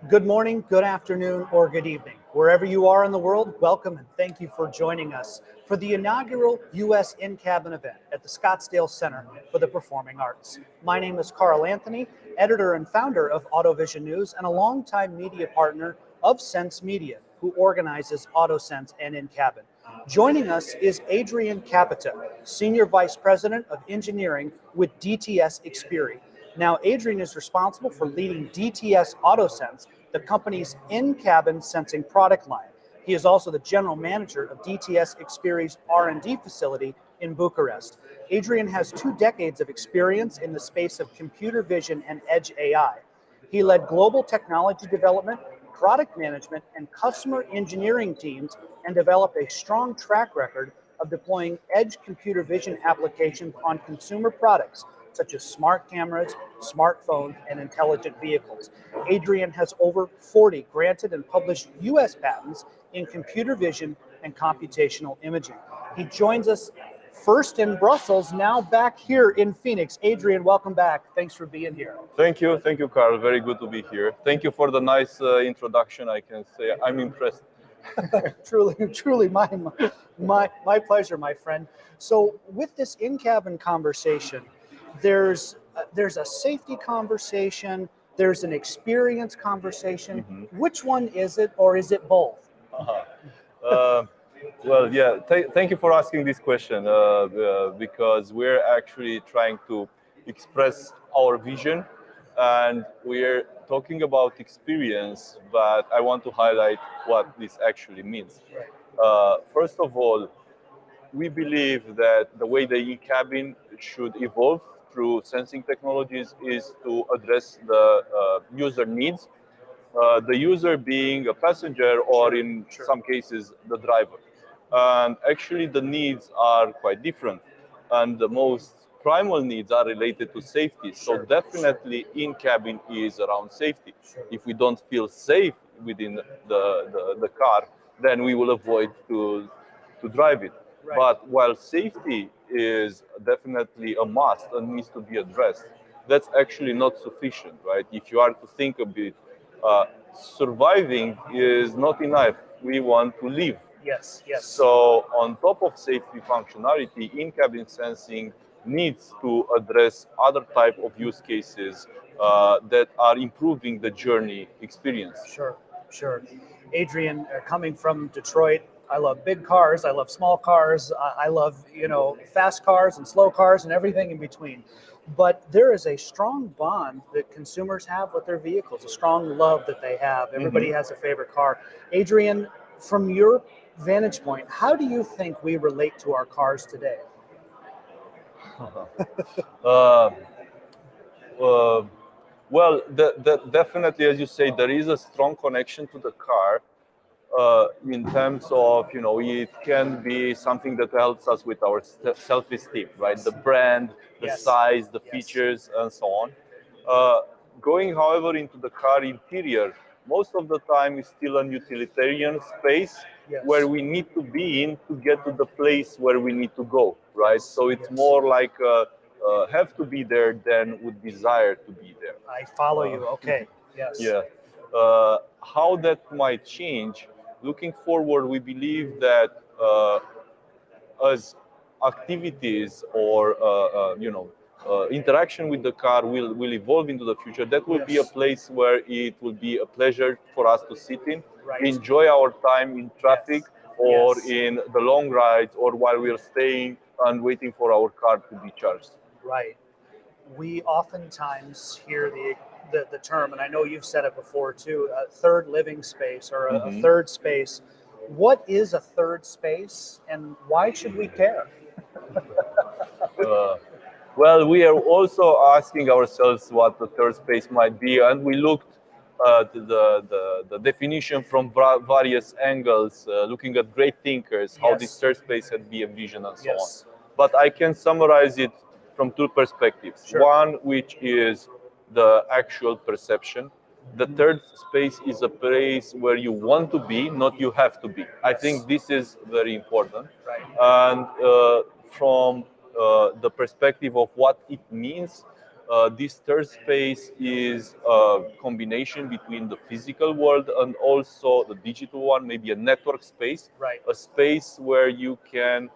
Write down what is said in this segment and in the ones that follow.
Good morning, good afternoon, or good evening. Wherever you are in the world, welcome and thank you for joining us for the inaugural U.S. InCabin event at the Scottsdale Center for the Performing Arts. My name is Carl Anthony, editor and founder of AutoVision News and a longtime media partner of Sense Media, who organizes AutoSense and InCabin. Joining us is Adrian Capata, Senior Vice President of Engineering with DTS Xperi. Now, Adrian is responsible for leading DTS AutoSense, the company's in-cabin sensing product line. He is also the general manager of DTS Xperi's R&D facility in Bucharest. Adrian has 2 decades of experience in the space of computer vision and edge AI. He led global technology development, product management, and customer engineering teams and developed a strong track record of deploying edge computer vision applications on consumer products such as smart cameras, smartphones, and intelligent vehicles. Adrian has over 40 granted and published U.S. patents in computer vision and computational imaging. He joins us first in Brussels, now back here in Phoenix. Adrian, welcome back. Thanks for being here. Thank you, Carl. Very good to be here. Thank you for the nice introduction. I can say I'm impressed. Truly, my pleasure, my friend. So, with this in-cabin conversation, there's a safety conversation, there's an experience conversation. Mm-hmm. Which one is it, or is it both? Well, yeah. Thank you for asking this question because we're actually trying to express our vision, and we're talking about experience. But I want to highlight what this actually means. First of all, we believe that the way the e-cabin should evolve through sensing technologies is to address the user needs, the user being a passenger or in some cases the driver. And actually the needs are quite different, and the most primal needs are related to safety. So definitely in-cabin is around safety. If we don't feel safe within the car, then we will avoid to drive it. Right. But while safety is definitely a must and needs to be addressed, that's actually not sufficient, right? If you are to think a bit, surviving is not enough. We want to live. Yes. So on top of safety functionality, in-cabin sensing needs to address other type of use cases that are improving the journey experience. Sure. Adrian, coming from Detroit, I love big cars, I love small cars, I love, fast cars and slow cars and everything in between. But there is a strong bond that consumers have with their vehicles, a strong love that they have. Everybody has a favorite car. Adrian, from your vantage point, how do you think we relate to our cars today? Uh, well, definitely, as you say, there is a strong connection to the car in terms of, it can be something that helps us with our self-esteem, right? The brand, the size, the features, and so on. Going, however, into the car interior, most of the time is still an utilitarian space where we need to be in to get to the place where we need to go, right? So it's more like have to be there than would desire to be there. I follow you. Okay. Yes. Yeah. How that might change, looking forward, we believe that as activities or interaction with the car will evolve into the future, that will be a place where it will be a pleasure for us to sit in, enjoy our time in traffic or in the long rides or while we're staying and waiting for our car to be charged. Right. We oftentimes hear the term, and I know you've said it before too, a third living space or a third space. What is a third space, and why should we care? Well, we are also asking ourselves what the third space might be, and we looked at the definition from various angles, looking at great thinkers, how this third space had been envisioned and so on. But I can summarize it from 2 perspectives. One, which is the actual perception. The third space is a place where you want to be, not you have to be. I think this is very important. And from the perspective of what it means, This third space is a combination between the physical world and also the digital one, maybe a network space, Right. a space where you can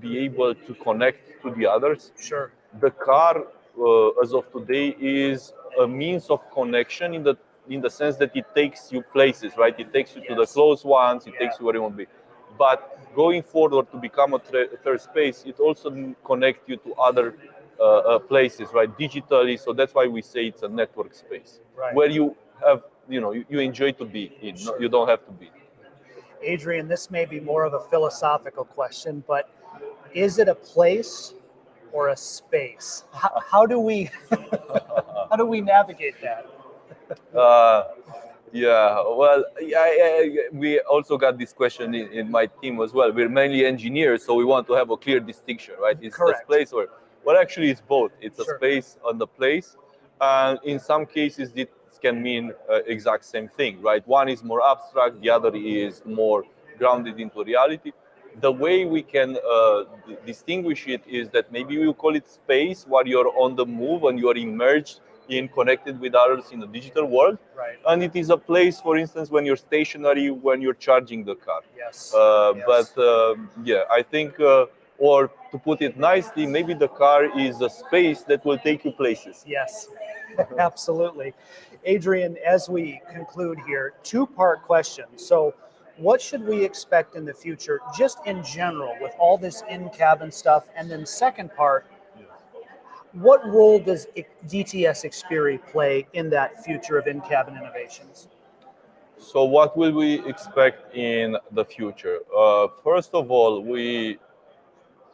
be able to connect to the others. Sure. The car, as of today, is a means of connection in the sense that it takes you places, right? It takes you to the Yes. close ones, it Yeah. takes you where you want to be. But going forward to become a third space, it also connects you to other places, right? Digitally. So that's why we say it's a network space Right. where you have, you enjoy to be in. Sure. You don't have to be. Adrian, this may be more of a philosophical question, but is it a place or a space? How do we how do we navigate that? Uh, yeah, well, we also got this question in my team as well. We're mainly engineers, so we want to have a clear distinction, right? Is the Correct. space or well, actually, it's both. It's a Sure. space and the place, and in some cases, this can mean exact same thing, right? One is more abstract, the other is more grounded into reality. The way we can distinguish it is that maybe we call it space while you're on the move and you're immersed in connected with others in the digital world. Right. And it is a place, for instance, when you're stationary, when you're charging the car. Yes. But yeah, I think, or to put it nicely, maybe the car is a space that will take you places. Yes, absolutely. Adrian, as we conclude here, two-part question. So, what should we expect in the future, just in general, with all this in-cabin stuff? And then, second part, what role does DTS Xperi play in that future of in-cabin innovations? So, what will we expect in the future? First of all, we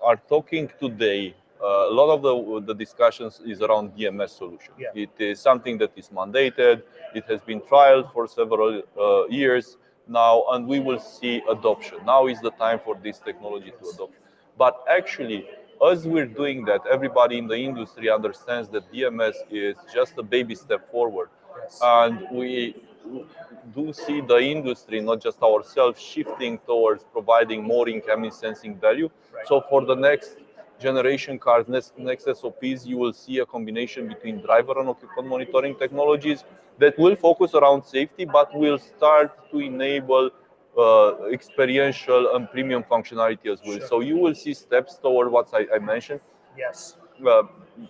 are talking today. A lot of the discussions is around DMS solution. Yeah. It is something that is mandated. It has been trialed for several years now, and we will see adoption. Now is the time for this technology to adopt. But actually, as we're doing that, everybody in the industry understands that DMS is just a baby step forward, Yes. and we do see the industry, not just ourselves, shifting towards providing more in-cabin sensing value. Right. So for the next generation cars, next SOPs, you will see a combination between driver and occupant monitoring technologies that will focus around safety, but will start to enable experiential and premium functionality as well. Sure. So you will see steps toward what I mentioned. Yes.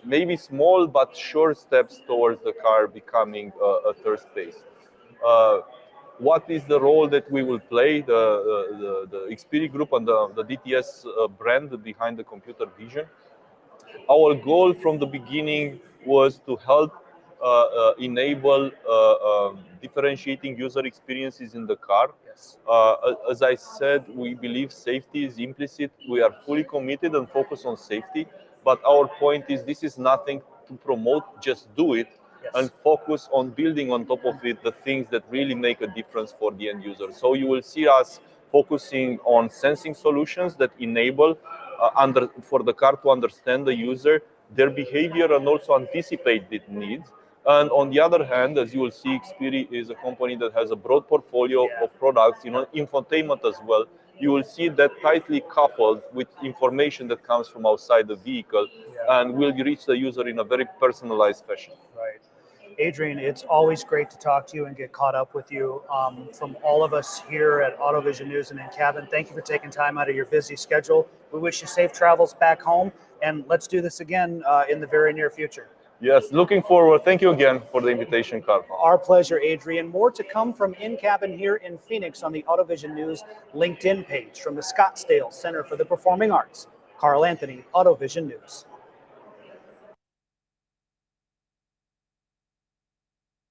Maybe small but sure steps towards the car becoming a third space. Uh, what is the role that we will play, the Xperi Group and the DTS brand behind the computer vision? Our goal from the beginning was to help enable differentiating user experiences in the car. Yes. As I said, we believe safety is implicit. We are fully committed and focused on safety. But our point is this is nothing to promote, just do it. Yes. And focus on building on top of it the things that really make a difference for the end user. So you will see us focusing on sensing solutions that enable for the car to understand the user, their behavior, and also anticipate the needs. And on the other hand, as you will see, Xperi is a company that has a broad portfolio of products, infotainment as well. You will see that tightly coupled with information that comes from outside the vehicle and will reach the user in a very personalized fashion. Right. Adrian, it's always great to talk to you and get caught up with you. From all of us here at AutoVision News and InCabin, thank you for taking time out of your busy schedule. We wish you safe travels back home, and let's do this again in the very near future. Yes, looking forward. Thank you again for the invitation, Carl. Our pleasure, Adrian. More to come from InCabin here in Phoenix on the AutoVision News LinkedIn page. From the Scottsdale Center for the Performing Arts, Carl Anthony, AutoVision News.